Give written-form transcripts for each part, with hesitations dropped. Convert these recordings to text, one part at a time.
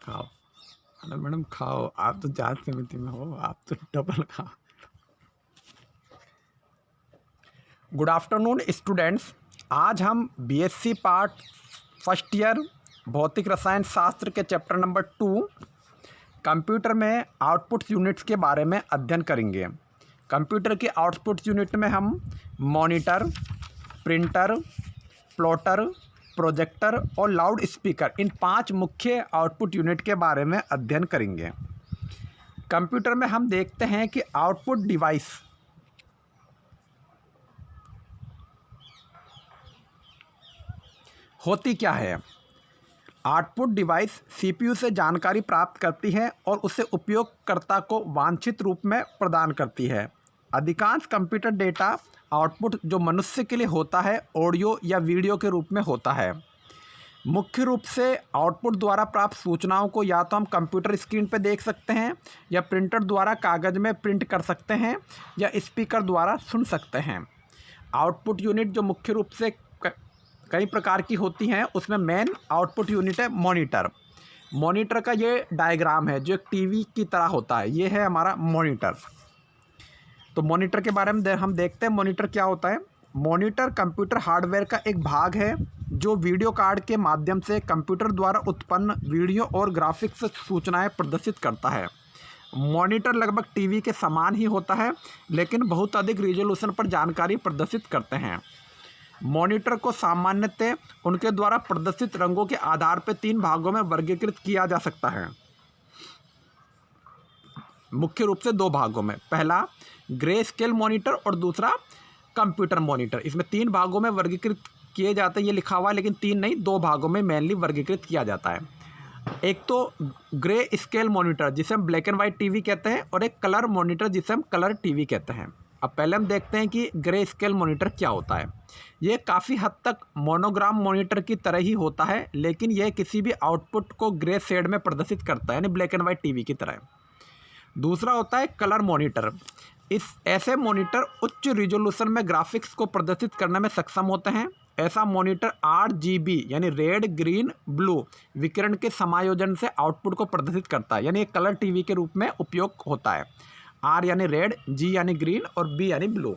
खाओ। अरे मैडम खाओ, आप तो जांच समिति में हो, आप तो डबल खाओ। Good afternoon students. आज हम बीएससी पार्ट फर्स्ट ईयर भौतिक रसायन शास्त्र के चैप्टर नंबर 2 कंप्यूटर में आउटपुट यूनिट्स के बारे में अध्ययन करेंगे। कंप्यूटर के आउटपुट यूनिट में हम मॉनिटर, प्रिंटर, प्लॉटर, प्रोजेक्टर और लाउड स्पीकर, इन 5 मुख्य आउटपुट यूनिट के बारे में अध्ययन करेंगे। कंप्यूटर में हम देखते हैं कि आउटपुट डिवाइस होती क्या है। आउटपुट डिवाइस सीपीयू से जानकारी प्राप्त करती है और उसे उपयोगकर्ता को वांछित रूप में प्रदान करती है। अधिकांश कंप्यूटर डेटा आउटपुट जो मनुष्य के लिए होता है ऑडियो या वीडियो के रूप में होता है। मुख्य रूप से आउटपुट द्वारा प्राप्त सूचनाओं को या तो हम कंप्यूटर स्क्रीन पर देख सकते हैं, या प्रिंटर द्वारा कागज़ में प्रिंट कर सकते हैं, या स्पीकर द्वारा सुन सकते हैं। आउटपुट यूनिट जो मुख्य रूप से कई प्रकार की होती हैं, उसमें मेन आउटपुट यूनिट है मॉनिटर। मॉनिटर का ये डायग्राम है जो एक टीवी की तरह होता है, ये है हमारा मॉनिटर। तो मॉनिटर के बारे में हम देखते हैं मॉनिटर क्या होता है। मॉनिटर कंप्यूटर हार्डवेयर का एक भाग है जो वीडियो कार्ड के माध्यम से कंप्यूटर द्वारा उत्पन्न वीडियो और ग्राफिक्स सूचनाएं प्रदर्शित करता है। मॉनिटर लगभग टीवी के समान ही होता है, लेकिन बहुत अधिक रिजोल्यूशन पर जानकारी प्रदर्शित करते हैं। मॉनिटर को सामान्यतः उनके द्वारा प्रदर्शित रंगों के आधार पर 3 भागों में वर्गीकृत किया जा सकता है। मुख्य रूप से 2 भागों में, पहला ग्रे स्केल मॉनिटर और दूसरा कंप्यूटर मॉनिटर। इसमें 3 भागों में वर्गीकृत किए जाते हैं, ये लिखा हुआ है, लेकिन 3 नहीं, 2 भागों में मेनली वर्गीकृत किया जाता है। एक तो ग्रे स्केल मॉनिटर जिसे हम ब्लैक एंड वाइट टीवी कहते हैं, और एक कलर मॉनिटर जिसे हम कलर टीवी कहते हैं। अब पहले हम देखते हैं कि ग्रे स्केल मॉनिटर क्या होता है। ये काफ़ी हद तक मोनोग्राम मॉनिटर की तरह ही होता है, लेकिन यह किसी भी आउटपुट को ग्रे शेड में प्रदर्शित करता है, यानी ब्लैक एंड वाइट टीवी की तरह। दूसरा होता है कलर मॉनिटर। ऐसे मॉनिटर उच्च रिजोल्यूशन में ग्राफिक्स को प्रदर्शित करने में सक्षम होते हैं। ऐसा मॉनिटर RGB यानी रेड, ग्रीन, ब्लू विकिरण के समायोजन से आउटपुट को प्रदर्शित करता है, यानी एक कलर टीवी के रूप में उपयोग होता है। R यानी रेड, G यानी ग्रीन और B यानी ब्लू।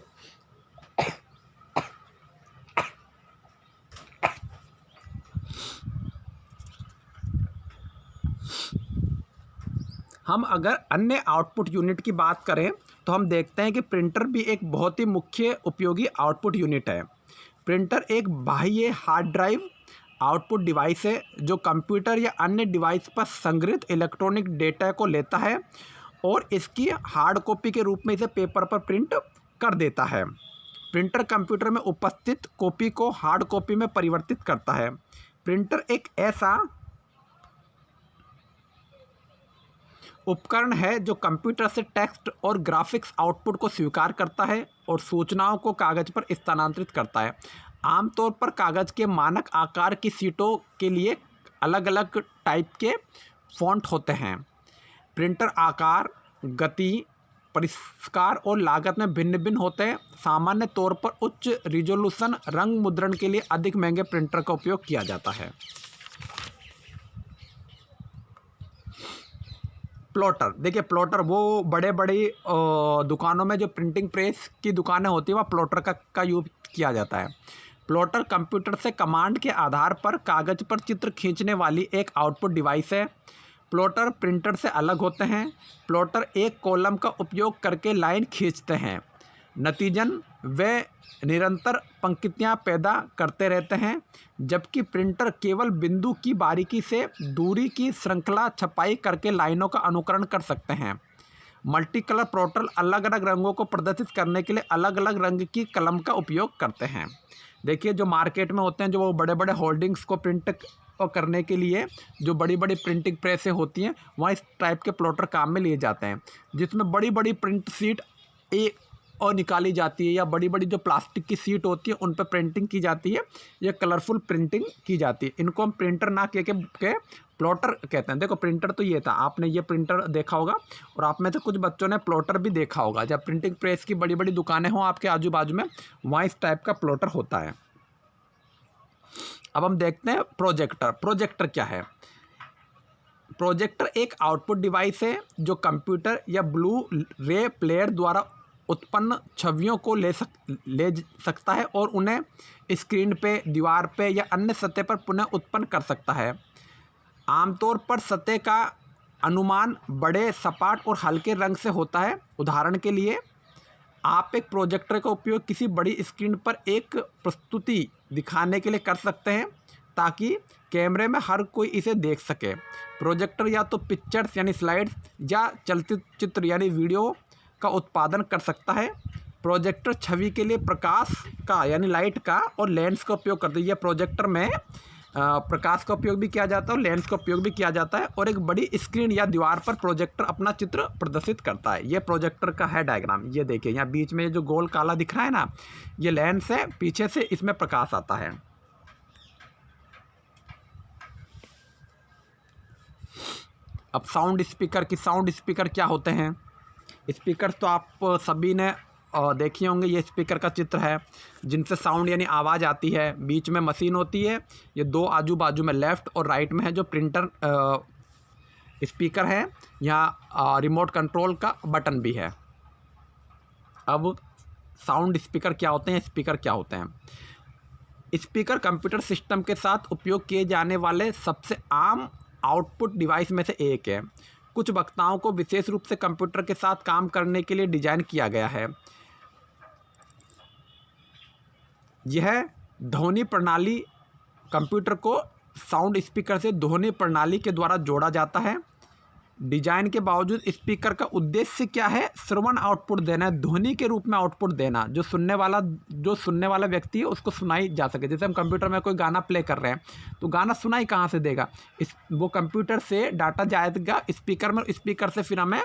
हम अगर अन्य आउटपुट यूनिट की बात करें तो हम देखते हैं कि प्रिंटर भी एक बहुत ही मुख्य उपयोगी आउटपुट यूनिट है। प्रिंटर एक बाह्य हार्ड ड्राइव आउटपुट डिवाइस है जो कंप्यूटर या अन्य डिवाइस पर संग्रहित इलेक्ट्रॉनिक डेटा को लेता है और इसकी हार्ड कॉपी के रूप में इसे पेपर पर प्रिंट कर देता है। प्रिंटर कंप्यूटर में उपस्थित कॉपी को हार्ड कॉपी में परिवर्तित करता है। प्रिंटर एक ऐसा उपकरण है जो कंप्यूटर से टेक्स्ट और ग्राफिक्स आउटपुट को स्वीकार करता है और सूचनाओं को कागज़ पर स्थानांतरित करता है। आमतौर पर कागज़ के मानक आकार की शीटों के लिए अलग अलग टाइप के फॉन्ट होते हैं। प्रिंटर आकार, गति, परिष्कार और लागत में भिन्न भिन्न होते हैं। सामान्य तौर पर उच्च रिजोल्यूशन रंग मुद्रण के लिए अधिक महंगे प्रिंटर का उपयोग किया जाता है। प्लॉटर, देखिए प्लॉटर वो बड़े बड़ी दुकानों में जो प्रिंटिंग प्रेस की दुकानें होती है वहाँ प्लॉटर का यूज़ किया जाता है। प्लॉटर कंप्यूटर से कमांड के आधार पर कागज़ पर चित्र खींचने वाली एक आउटपुट डिवाइस है। प्लॉटर प्रिंटर से अलग होते हैं। प्लॉटर एक कॉलम का उपयोग करके लाइन खींचते हैं, नतीजन वे निरंतर पंक्तियाँ पैदा करते रहते हैं, जबकि प्रिंटर केवल बिंदु की बारीकी से दूरी की श्रृंखला छपाई करके लाइनों का अनुकरण कर सकते हैं। मल्टी कलर प्लॉटर अलग अलग रंगों को प्रदर्शित करने के लिए अलग अलग रंग की कलम का उपयोग करते हैं। देखिए जो मार्केट में होते हैं, जो वो बड़े बड़े होल्डिंग्स को प्रिंट करने के लिए जो बड़ी बड़ी प्रिंटिंग प्रेसें होती हैं, वहाँ इस टाइप के प्लॉटर काम में लिए जाते हैं, जिसमें बड़ी बड़ी प्रिंट शीट और निकाली जाती है, या बड़ी बड़ी जो प्लास्टिक की शीट होती है उन पर प्रिंटिंग की जाती है, या कलरफुल प्रिंटिंग की जाती है। इनको हम प्रिंटर ना कह के प्लॉटर कहते हैं। देखो प्रिंटर तो ये था, आपने ये प्रिंटर देखा होगा, और आप में से कुछ बच्चों ने प्लॉटर भी देखा होगा। जब प्रिंटिंग प्रेस की बड़ी बड़ी दुकानें हों आपके आजू बाजू में, वहाँ इस टाइप का प्लॉटर होता है। अब हम देखते हैं प्रोजेक्टर। प्रोजेक्टर क्या है? प्रोजेक्टर एक आउटपुट डिवाइस है जो कंप्यूटर या ब्लू रे प्लेयर द्वारा उत्पन्न छवियों को ले सकता है और उन्हें स्क्रीन पे, दीवार पे या अन्य सतह पर पुनः उत्पन्न कर सकता है। आमतौर पर सतह का अनुमान बड़े, सपाट और हल्के रंग से होता है। उदाहरण के लिए आप एक प्रोजेक्टर का उपयोग किसी बड़ी स्क्रीन पर एक प्रस्तुति दिखाने के लिए कर सकते हैं ताकि कैमरे में हर कोई इसे देख सके। प्रोजेक्टर या तो पिक्चर्स यानी स्लाइड्स या चलचित्र यानी वीडियो का उत्पादन कर सकता है। प्रोजेक्टर छवि के लिए प्रकाश का यानी लाइट का और लेंस का उपयोग करते हैं। यह प्रोजेक्टर में प्रकाश का उपयोग भी किया जाता है और लेंस का उपयोग भी किया जाता है और एक बड़ी स्क्रीन या दीवार पर प्रोजेक्टर अपना चित्र प्रदर्शित करता है। ये प्रोजेक्टर का है डायग्राम। ये देखिए यहाँ बीच में जो गोल काला दिख रहा है ना, ये लेंस है, पीछे से इसमें प्रकाश आता है। अब साउंड स्पीकर क्या होते हैं? स्पीकर तो आप सभी ने देखे होंगे। ये स्पीकर का चित्र है जिनसे साउंड यानी आवाज़ आती है। बीच में मशीन होती है। ये दो आजू बाजू में लेफ़्ट और राइट में है जो प्रिंटर स्पीकर है। यहाँ रिमोट कंट्रोल का बटन भी है। अब साउंड स्पीकर क्या होते हैं, स्पीकर क्या होते हैं? स्पीकर कंप्यूटर सिस्टम के साथ उपयोग किए जाने वाले सबसे आम आउटपुट डिवाइस में से एक है। कुछ वक्ताओं को विशेष रूप से कंप्यूटर के साथ काम करने के लिए डिजाइन किया गया है। यह ध्वनि प्रणाली कंप्यूटर को साउंड स्पीकर से ध्वनि प्रणाली के द्वारा जोड़ा जाता है। डिजाइन के बावजूद स्पीकर का उद्देश्य क्या है? श्रवण आउटपुट देना, ध्वनि के रूप में आउटपुट देना, जो सुनने वाला व्यक्ति है उसको सुनाई जा सके। जैसे हम कंप्यूटर में कोई गाना प्ले कर रहे हैं तो गाना सुनाई कहाँ से देगा? वो कंप्यूटर से डाटा जाएगा स्पीकर में, स्पीकर से फिर हमें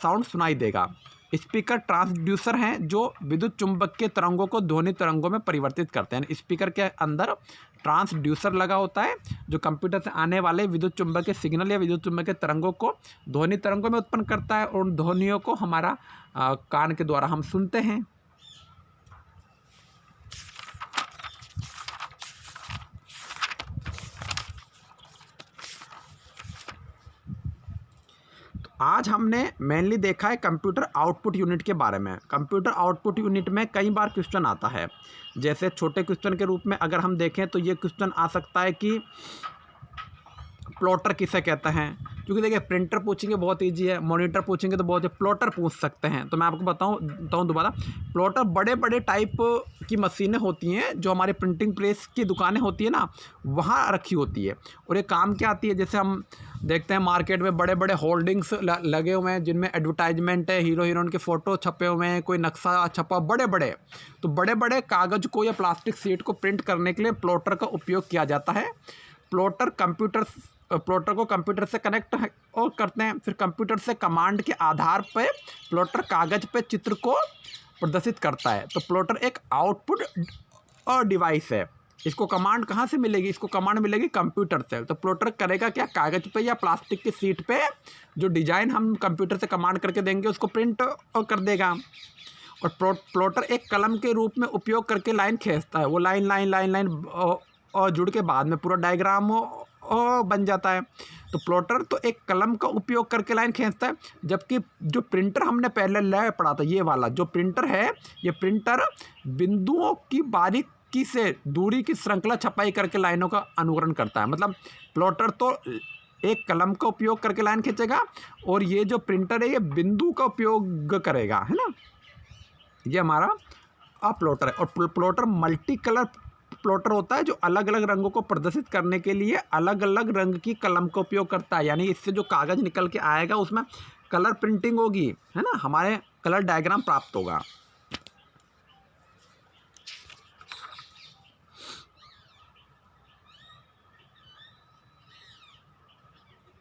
साउंड सुनाई देगा। स्पीकर ट्रांसड्यूसर हैं जो विद्युत चुंबकीय तरंगों को ध्वनि तरंगों में परिवर्तित करते हैं। स्पीकर के अंदर ट्रांसड्यूसर लगा होता है जो कंप्यूटर से आने वाले विद्युत चुंबकीय सिग्नल या विद्युत चुंबकीय तरंगों को ध्वनि तरंगों में उत्पन्न करता है और ध्वनियों को हमारा कान के द्वारा हम सुनते हैं। आज हमने मेनली देखा है कंप्यूटर आउटपुट यूनिट के बारे में। कंप्यूटर आउटपुट यूनिट में कई बार क्वेश्चन आता है। जैसे छोटे क्वेश्चन के रूप में अगर हम देखें तो ये क्वेश्चन आ सकता है कि प्लॉटर किसे कहते हैं। क्योंकि देखिए प्रिंटर पूछेंगे बहुत इजी है, मॉनिटर पूछेंगे तो बहुत, प्लॉटर पूछ सकते हैं। तो मैं आपको बताऊं दोबारा, प्लॉटर बड़े बड़े टाइप की मशीनें होती हैं जो हमारे प्रिंटिंग प्रेस की दुकानें होती है ना, वहाँ रखी होती है। और ये काम क्या आती है? जैसे हम देखते हैं मार्केट में बड़े बड़े होल्डिंग्स लगे हुए हैं जिनमें एडवर्टाइजमेंट है, हीरो हीरोइन के फ़ोटो छपे हुए हैं, कोई नक्शा छपा, बड़े बड़े कागज़ को या प्लास्टिक शीट को प्रिंट करने के लिए प्लॉटर का उपयोग किया जाता है। प्लॉटर को कंप्यूटर से कनेक्ट और करते हैं। फिर कंप्यूटर से कमांड के आधार पर प्लॉटर कागज़ पे चित्र को प्रदर्शित करता है। तो प्लॉटर एक आउटपुट और डिवाइस है। इसको कमांड कहाँ से मिलेगी? इसको कमांड मिलेगी कंप्यूटर से। तो प्लॉटर करेगा क्या? कागज़ पे या प्लास्टिक की शीट पे जो डिज़ाइन हम कंप्यूटर से कमांड करके देंगे उसको प्रिंट कर देगा। और प्लॉटर एक कलम के रूप में उपयोग करके लाइन खींचता है। वो लाइन और जुड़ के बाद में पूरा डायग्राम बन जाता है। तो प्लॉटर तो एक कलम का उपयोग करके लाइन खींचता है, जबकि जो प्रिंटर हमने पहले पढ़ा था, ये वाला जो प्रिंटर है, ये प्रिंटर बिंदुओं की बारीकी से दूरी की श्रृंखला छपाई करके लाइनों का अनुकरण करता है। मतलब प्लॉटर तो एक कलम का उपयोग करके लाइन खींचेगा और ये जो प्रिंटर है ये बिंदु का उपयोग करेगा, है ना। ये हमारा प्लॉटर है। और प्लॉटर मल्टी कलर प्लॉटर होता है जो अलग अलग रंगों को प्रदर्शित करने के लिए अलग अलग रंग की कलम का उपयोग करता है। यानी इससे जो कागज़ निकल के आएगा उसमें कलर प्रिंटिंग होगी, है ना, हमारे कलर डायग्राम प्राप्त होगा।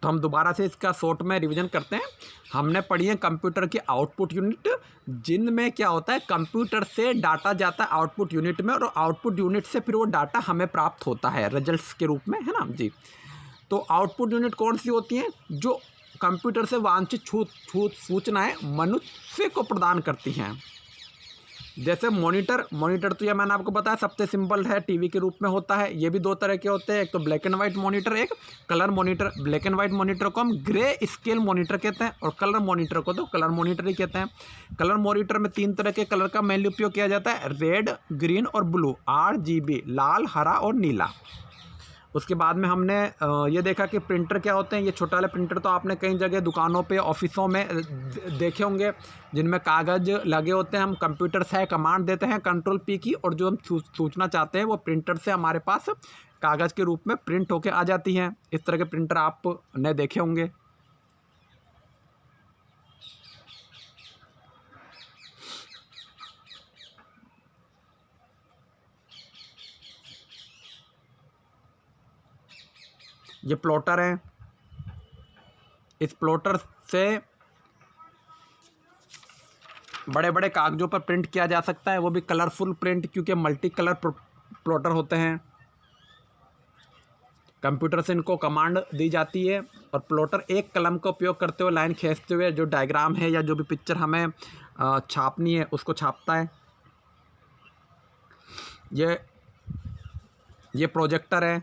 तो हम दोबारा से इसका शॉर्ट में रिवीजन करते हैं। हमने पढ़ी है कंप्यूटर की आउटपुट यूनिट, जिनमें क्या होता है कंप्यूटर से डाटा जाता है आउटपुट यूनिट में और आउटपुट यूनिट से फिर वो डाटा हमें प्राप्त होता है रिजल्ट्स के रूप में, है ना जी। तो आउटपुट यूनिट कौन सी होती हैं? जो कंप्यूटर से वांछित सूचनाएं मनुष्य को प्रदान करती हैं। जैसे मॉनिटर तो ये मैंने आपको बताया सबसे सिंपल है, टीवी के रूप में होता है। ये भी दो तरह के होते हैं, एक तो ब्लैक एंड वाइट मॉनिटर, एक colour monitor. Black and white monitor को हम ग्रे स्केल मॉनिटर कहते हैं और कलर मॉनिटर को तो कलर मॉनिटर ही कहते हैं। कलर मॉनिटर में 3 तरह के कलर का मेनली उपयोग किया जाता है, रेड, ग्रीन और ब्लू, RGB, लाल, हरा और नीला। उसके बाद में हमने ये देखा कि प्रिंटर क्या होते हैं। ये छोटा वाले प्रिंटर तो आपने कई जगह दुकानों पे, ऑफिसों में देखे होंगे, जिनमें कागज़ लगे होते हैं। हम कंप्यूटर से कमांड देते हैं कंट्रोल P की, और जो हम सूचना चाहते हैं वो प्रिंटर से हमारे पास कागज़ के रूप में प्रिंट होके आ जाती हैं। इस तरह के प्रिंटर आपने देखे होंगे। ये प्लॉटर है। इस प्लॉटर से बड़े बड़े कागज़ों पर प्रिंट किया जा सकता है, वो भी कलरफुल प्रिंट, क्योंकि मल्टी कलर प्लॉटर होते हैं। कंप्यूटर से इनको कमांड दी जाती है और प्लॉटर एक कलम का उपयोग करते हुए लाइन खींचते हुए जो डायग्राम है या जो भी पिक्चर हमें छापनी है उसको छापता है। ये प्रोजेक्टर है,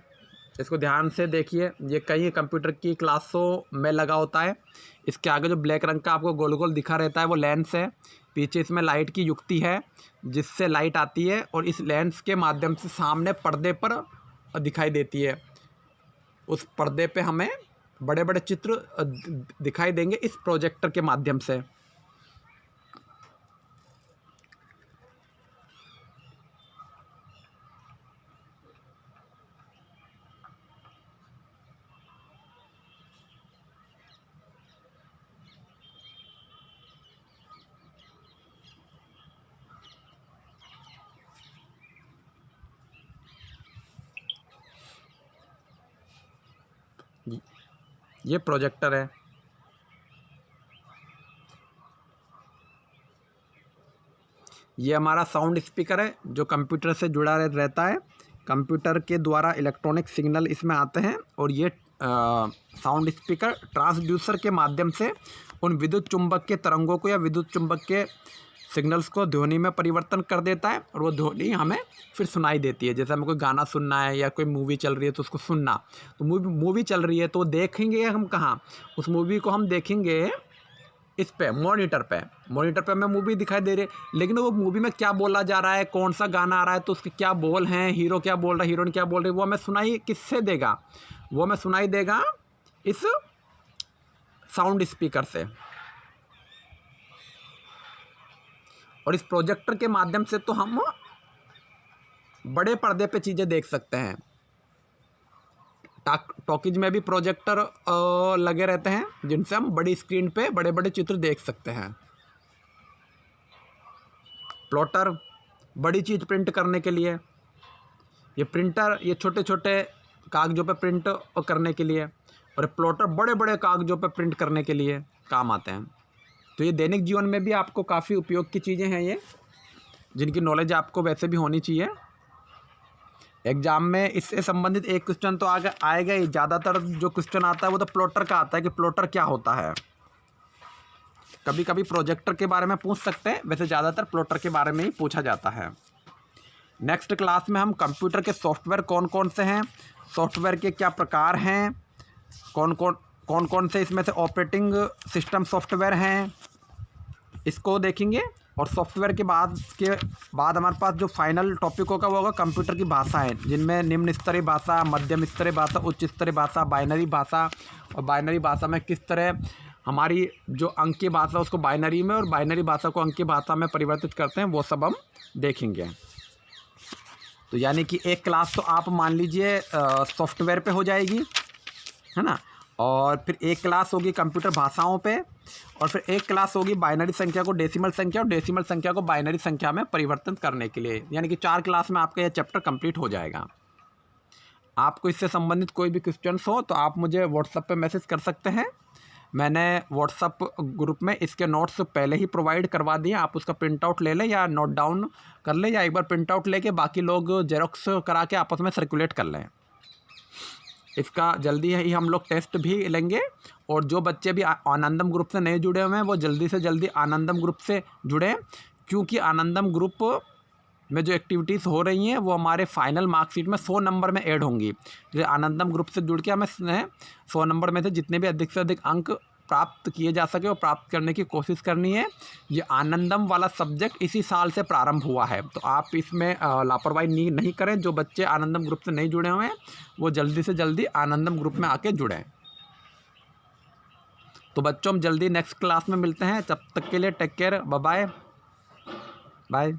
इसको ध्यान से देखिए। ये कई कंप्यूटर की क्लासों में लगा होता है। इसके आगे जो ब्लैक रंग का आपको गोल गोल दिखा रहता है वो लेंस है। पीछे इसमें लाइट की युक्ति है जिससे लाइट आती है और इस लेंस के माध्यम से सामने पर्दे पर दिखाई देती है। उस पर्दे पे हमें बड़े बड़े चित्र दिखाई देंगे इस प्रोजेक्टर के माध्यम से। ये प्रोजेक्टर है। ये हमारा साउंड स्पीकर है जो कंप्यूटर से जुड़ा रहता है। कंप्यूटर के द्वारा इलेक्ट्रॉनिक सिग्नल इसमें आते हैं और ये साउंड स्पीकर ट्रांसड्यूसर के माध्यम से उन विद्युत चुंबक के तरंगों को या विद्युत चुंबक के सिग्नल्स को ध्वनि में परिवर्तन कर देता है और वो ध्वनि हमें फिर सुनाई देती है। जैसे हमें कोई गाना सुनना है या कोई मूवी चल रही है तो उसको सुनना, तो मूवी चल रही है तो देखेंगे हम कहाँ, उस मूवी को हम देखेंगे इस पे मॉनिटर पे हमें मूवी दिखाई दे रही है, लेकिन वो मूवी में क्या बोला जा रहा है, कौन सा गाना आ रहा है, तो उसके क्या बोल हैं, हीरो क्या बोल रहा है, हीरोइन क्या बोल रही है, वो हमें सुनाई किससे देगा, वो हमें सुनाई देगा इस साउंड स्पीकर से। और इस प्रोजेक्टर के माध्यम से तो हम बड़े पर्दे पे चीज़ें देख सकते हैं। टॉकीज में भी प्रोजेक्टर लगे रहते हैं जिनसे हम बड़ी स्क्रीन पे बड़े बड़े चित्र देख सकते हैं। प्लॉटर बड़ी चीज़ प्रिंट करने के लिए, ये प्रिंटर ये छोटे छोटे कागज़ों पे प्रिंट करने के लिए, और प्लॉटर बड़े बड़े कागज़ों पे प्रिंट करने के लिए काम आते हैं। तो ये दैनिक जीवन में भी आपको काफ़ी उपयोग की चीज़ें हैं ये, जिनकी नॉलेज आपको वैसे भी होनी चाहिए। एग्ज़ाम में इससे संबंधित एक क्वेश्चन तो आएगा ही। ज़्यादातर जो क्वेश्चन आता है वो तो प्लॉटर का आता है कि प्लॉटर क्या होता है। कभी कभी प्रोजेक्टर के बारे में पूछ सकते हैं, वैसे ज़्यादातर प्लॉटर के बारे में ही पूछा जाता है। नेक्स्ट क्लास में हम कंप्यूटर के सॉफ्टवेयर कौन कौन से हैं, सॉफ्टवेयर के क्या प्रकार हैं, कौन कौन से इसमें से ऑपरेटिंग सिस्टम सॉफ्टवेयर हैं, इसको देखेंगे। और सॉफ्टवेयर के बाद हमारे पास जो फाइनल टॉपिक होगा वो होगा कंप्यूटर की भाषाएं, जिनमें निम्न स्तरीय भाषा, मध्यम स्तरीय भाषा, उच्च स्तरीय भाषा, बाइनरी भाषा, और बाइनरी भाषा में किस तरह हमारी जो अंकीय भाषा उसको बाइनरी में और बाइनरी भाषा को अंकीय भाषा में परिवर्तित करते हैं, वो सब हम देखेंगे। तो यानी कि एक क्लास तो आप मान लीजिए सॉफ्टवेयर पे हो जाएगी, है ना, और फिर एक क्लास होगी कंप्यूटर भाषाओं पे, और फिर एक क्लास होगी बाइनरी संख्या को डेसिमल संख्या और डेसिमल संख्या को बाइनरी संख्या में परिवर्तन करने के लिए। यानी कि 4 क्लास में आपका यह चैप्टर कंप्लीट हो जाएगा। आपको इससे संबंधित कोई भी क्वेश्चंस हो तो आप मुझे व्हाट्सएप पे मैसेज कर सकते हैं। मैंने व्हाट्सएप ग्रुप में इसके नोट्स पहले ही प्रोवाइड करवा दिए, आप उसका प्रिंट आउट ले लें या नोट डाउन कर लें, या एक बार प्रिंट आउट लेके बाकी लोग जेरोक्स करा के आपस में सर्कुलेट कर लें। इसका जल्दी ही हम लोग टेस्ट भी लेंगे, और जो बच्चे भी आनंदम ग्रुप से नए जुड़े हुए हैं वो जल्दी से जल्दी आनंदम ग्रुप से जुड़ें, क्योंकि आनंदम ग्रुप में जो एक्टिविटीज़ हो रही हैं वो हमारे फाइनल मार्कशीट में 100 नंबर में ऐड होंगी। जैसे आनंदम ग्रुप से जुड़ के हमें 100 नंबर में से जितने भी अधिक से अधिक अंक प्राप्त किए जा सके और प्राप्त करने की कोशिश करनी है। ये आनंदम वाला सब्जेक्ट इसी साल से प्रारंभ हुआ है, तो आप इसमें लापरवाही नहीं करें। जो बच्चे आनंदम ग्रुप से नहीं जुड़े हुए हैं वो जल्दी से जल्दी आनंदम ग्रुप में आके जुड़ें। तो बच्चों हम जल्दी नेक्स्ट क्लास में मिलते हैं, तब तक के लिए टेक केयर, बाय बाय।